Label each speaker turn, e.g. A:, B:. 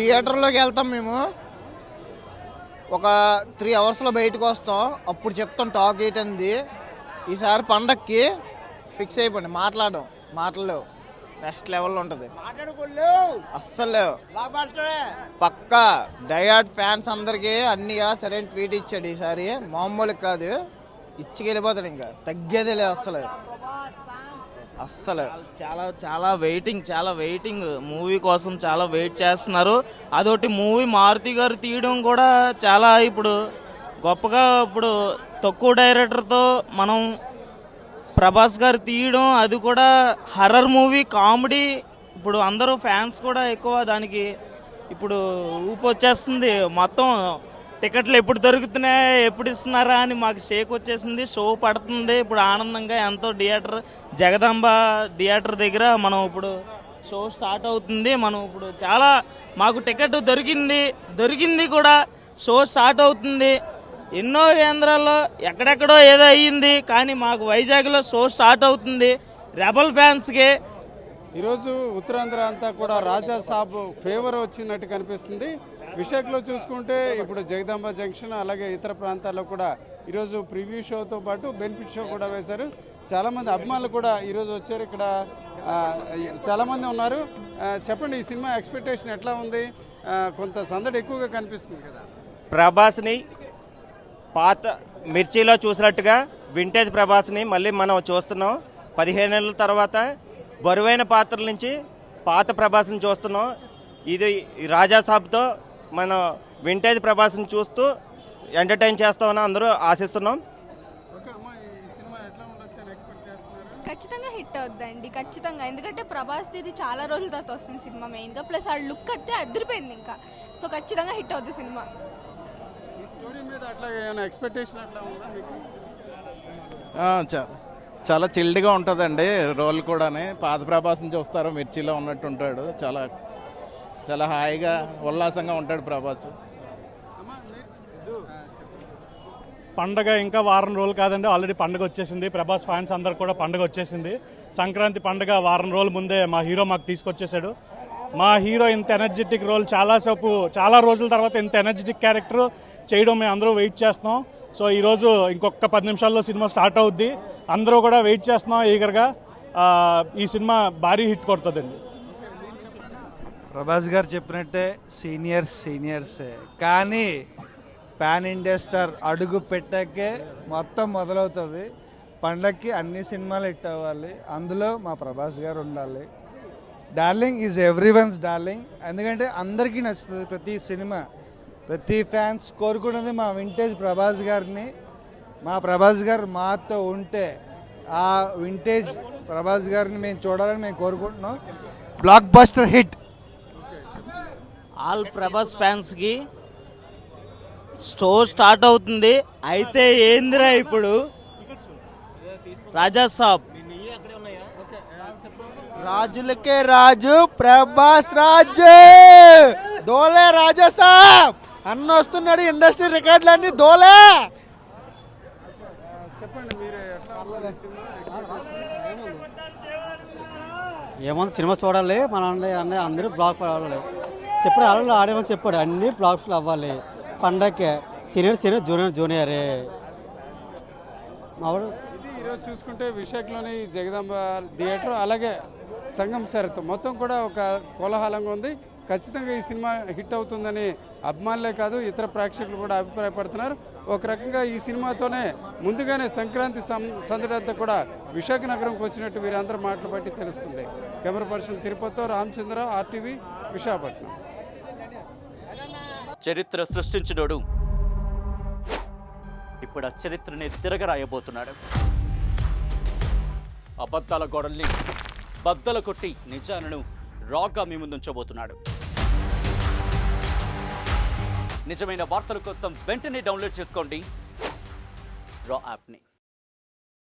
A: థియేటర్లోకి వెళ్తాం మేము, ఒక 3 అవర్స్లో బయటకు వస్తాం. అప్పుడు చెప్తాం టాక్ ఏంటంది. ఈసారి పండక్కి ఫిక్స్ అయిపోయింది. మాట్లాడలేవు, నెక్స్ట్ లెవెల్లో ఉంటుంది. అస్సలు లేవు. పక్కా డయాడ్ ఫ్యాన్స్ అందరికీ అన్ని సరైన ట్వీట్ ఇచ్చాడు. ఈసారి మామూలు కాదు, ఇచ్చికెళ్ళిపోతాడు, ఇంకా తగ్గేదే లేదు అస్సలు.
B: చాలా వెయిటింగ్ మూవీ కోసం చాలా వెయిట్ చేస్తున్నారు. అదొకటి మూవీ మారుతి గారు తీయడం కూడా చాలా ఇప్పుడు గొప్పగా, ఇప్పుడు తక్కువ డైరెక్టర్తో మనం ప్రభాస్ గారు తీయడం, అది కూడా హర్రర్ మూవీ కామెడీ. ఇప్పుడు అందరూ ఫ్యాన్స్ కూడా ఎక్కువ దానికి ఇప్పుడు ఊపు వచ్చేస్తుంది. మొత్తం టికెట్లు ఎప్పుడు దొరుకుతున్నాయి, ఎప్పుడు ఇస్తున్నారా అని మాకు షేక్ వచ్చేసింది. షో పడుతుంది ఇప్పుడు ఆనందంగా. ఎంతో జగదాంబ థియేటర్ దగ్గర మనం ఇప్పుడు షో స్టార్ట్ అవుతుంది. మనం ఇప్పుడు చాలా మాకు టికెట్ దొరికింది కూడా. షో స్టార్ట్ అవుతుంది. ఎన్నో కేంద్రాల్లో ఎక్కడెక్కడో ఏదో అయ్యింది, కానీ మాకు వైజాగ్లో షో స్టార్ట్ అవుతుంది. రెబల్ ఫ్యాన్స్కి
C: ఈరోజు ఉత్తరాంధ్ర అంతా కూడా రాజా సాబ్ ఫేవర్ వచ్చినట్టు కనిపిస్తుంది. విశాఖలో చూసుకుంటే ఇప్పుడు జగదాంబ జంక్షన్, అలాగే ఇతర ప్రాంతాల్లో కూడా ఈరోజు ప్రివ్యూ షోతో పాటు బెనిఫిట్ షో కూడా వేశారు. చాలామంది అభిమానులు కూడా ఈరోజు వచ్చారు. ఇక్కడ చాలామంది ఉన్నారు. చెప్పండి, ఈ సినిమా ఎక్స్పెక్టేషన్ ఎట్లా ఉంది? కొంత సందడి ఎక్కువగా కనిపిస్తుంది కదా.
D: ప్రభాస్ని పాత మిర్చిలో చూసినట్టుగా వింటేజ్ ప్రభాస్ని మళ్ళీ మనం చూస్తున్నాం. 15 ఏళ్ళ తర్వాత బరువైన పాత్రల నుంచి పాత ప్రభాస్ని చూస్తున్నాం. ఇది రాజాసాబ్తో మనం వింటేజ్ ప్రభాస్ని చూస్తూ ఎంటర్టైన్ చేస్తామని అందరూ ఆశిస్తున్నాం.
E: ఖచ్చితంగా హిట్ అవుద్దండి, ఖచ్చితంగా. ఎందుకంటే ప్రభాస్ ఇది చాలా రోజుల తర్వాత వస్తుంది సినిమా మెయిన్గా. ప్లస్ ఆ లుక్ అయితే అదిరిపోయింది ఇంకా. సో ఖచ్చితంగా హిట్ అవుతుంది సినిమా.
F: చాలా చిల్డ్గా ఉంటుందండి. రోల్ కూడా పాత ప్రభాస్ని చూస్తారు, మిర్చిలో ఉన్నట్టు ఉంటాడు. చాలా హాయిగా ఉల్లాసంగా ఉంటాడు ప్రభాస్.
G: పండగ ఇంకా వారం రోజులు కాదండి, ఆల్రెడీ పండుగ వచ్చేసింది. ప్రభాస్ ఫ్యాన్స్ అందరు కూడా పండుగ వచ్చేసింది. సంక్రాంతి పండుగ వారం రోజుల ముందే మా హీరో మాకు తీసుకొచ్చేసాడు. మా హీరో ఇంత ఎనర్జెటిక్ రోల్ చాలా రోజుల తర్వాత ఇంత ఎనర్జెటిక్ క్యారెక్టర్ చేయడం మేము అందరూ వెయిట్ చేస్తున్నాం. సో ఈరోజు ఇంకొక 10 నిమిషాల్లో సినిమా స్టార్ట్ అవుద్ది. అందరూ కూడా వెయిట్ చేస్తున్నాం ఈగర్గా. ఈ సినిమా భారీ హిట్ కొడుతుందండి.
H: ప్రభాస్ గారు చెప్పినట్టే సీనియర్సే, కానీ పాన్ ఇండియా స్టార్ అడుగు పెట్టాకే మొత్తం మొదలవుతుంది. పండక్కి అన్ని సినిమాలు హిట్ అవ్వాలి, అందులో మా ప్రభాస్ గారు ఉండాలి. Darling is everyone's darling. ఎందుకంటే అందరికీ నచ్చుతుంది ప్రతి సినిమా. ప్రతి ఫ్యాన్స్ కోరుకున్నది మా వింటేజ్ ప్రభాస్ గారిని. మా ప్రభాస్ గారు మాతో ఉంటే ఆ వింటేజ్ ప్రభాస్ గారిని మేము చూడాలని మేము కోరుకుంటున్నాం. Block buster hit.
B: All Prabhas ఫ్యాన్స్కి షో స్టార్ట్ అవుతుంది. అయితే ఏందిరా ఇప్పుడు రాజా సాబ్
A: రాజులకే రాజు ప్రభాస్ రాజు, దోలే రాజా సాబ్ అన్న వస్తున్నాడు. ఇండస్ట్రీ రికార్డులన్నీ దోలే.
I: ఏమో సినిమా చూడాలి, మన అందరూ బ్లాక్ అవ్వాలి. చెప్పాడు ఆడవాళ్ళు ఆడేమని చెప్పాడు, అన్ని బ్లాక్స్లో అవ్వాలి. పండగకే సీనియర్ జూనియరే మావాడు.
C: ఈరోజు చూసుకుంటే విశాఖలోని జగదాంబ థియేటర్, అలాగే సంగం సరత్ మొత్తం కూడా ఒక కోలాహలంగా ఉంది. ఖచ్చితంగా ఈ సినిమా హిట్ అవుతుందని అభిమానులే కాదు ఇతర ప్రేక్షకులు కూడా అభిప్రాయపడుతున్నారు. ఒక రకంగా ఈ సినిమాతోనే ముందుగానే సంక్రాంతి సందడి అంతా కూడా విశాఖ నగరంకి వచ్చినట్టు వీరందరూ మాటలు బట్టి తెలుస్తుంది. కెమెరా పర్సన్ తిరుపతితో రామచంద్ర, RTV, విశాఖపట్నం.
J: చరిత్ర సృష్టించినోడు ఇప్పుడు ఆ చరిత్రని తిరగరాయబోతున్నాడు. అబద్ధాల గోడల్ని బద్దలు కొట్టి నిజాలను రాగా మీ ముందుంచబోతున్నాడు. నిజమైన వార్తల కోసం వెంటనే డౌన్లోడ్ చేసుకోండి రా యాప్ని.